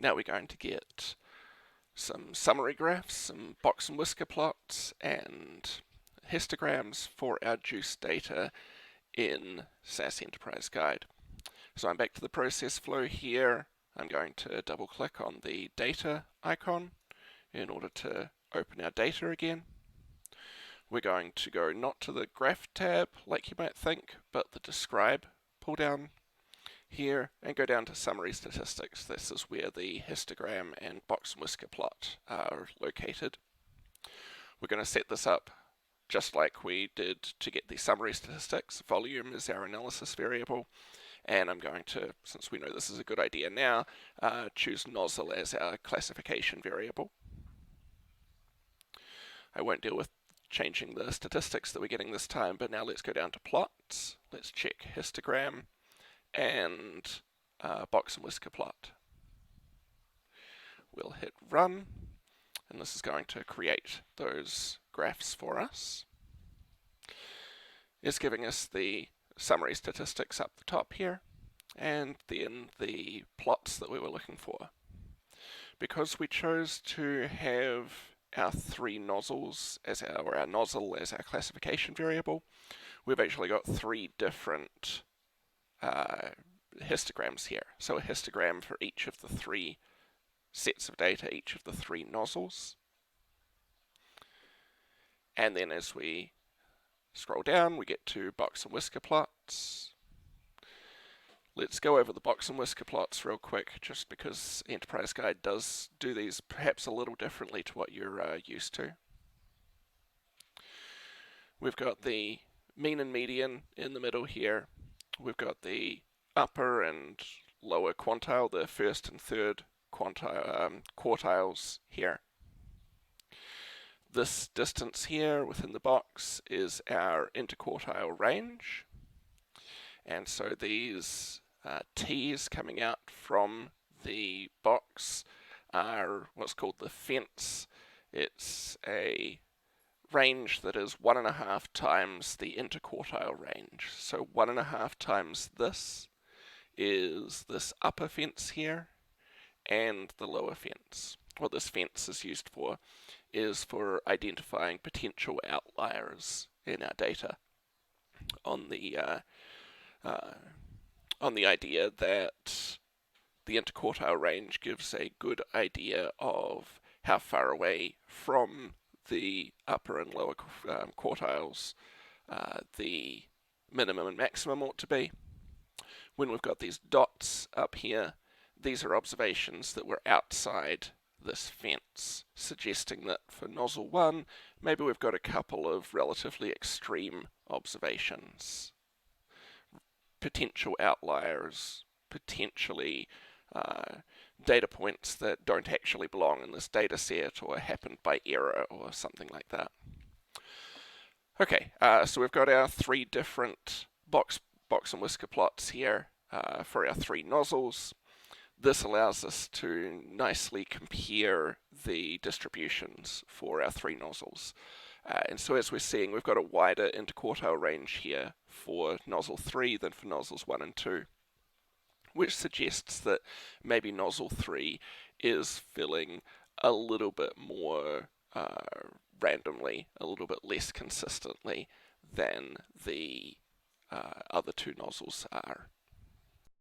Now we're going to get some summary graphs, some box and whisker plots, and histograms for our juice data in SAS Enterprise Guide. So I'm back to the process flow here. I'm going to double click on the data icon in order to open our data again. We're going to go not to the graph tab like you might think, but the describe pull down here and go down to summary statistics. This is where the histogram and box and whisker plot are located. We're going to set this up just like we did to get the summary statistics. Volume is our analysis variable, and I'm going to, since we know this is a good idea now, choose nozzle as our classification variable. I won't deal with changing the statistics that we're getting this time, but now let's go down to plots. Let's check histogram and box and whisker plot. We'll hit run, and this is going to create those graphs for us. It's giving us the summary statistics up the top here, and then the plots that we were looking for. Because we chose to have our three nozzles as our nozzle as our classification variable, we've actually got three different histograms here. So a histogram for each of the three sets of data, each of the three nozzles. And then as we scroll down, we get to box and whisker plots. Let's go over the box and whisker plots real quick, just because Enterprise Guide does do these perhaps a little differently to what you're used to. We've got the mean and median in the middle here. We've got the upper and lower quantile, the first and third quartiles here. This distance here within the box is our interquartile range, and so these T's coming out from the box are what's called the fence. It's a range that is 1.5 times the interquartile range. So 1.5 times this is this upper fence here and the lower fence. What this fence is used for is for identifying potential outliers in our data on the idea that the interquartile range gives a good idea of how far away from the upper and lower quartiles the minimum and maximum ought to be. When we've got these dots up here, these are observations that were outside this fence, suggesting that for nozzle 1, maybe we've got a couple of relatively extreme observations. Potential outliers, potentially data points that don't actually belong in this data set or happened by error or something like that. Okay, so we've got our three different box and whisker plots here for our three nozzles. This allows us to nicely compare the distributions for our three nozzles. And so as we're seeing, we've got a wider interquartile range here for nozzle 3 than for nozzles 1 and 2, which suggests that maybe nozzle 3 is filling a little bit more randomly, a little bit less consistently than the other two nozzles are.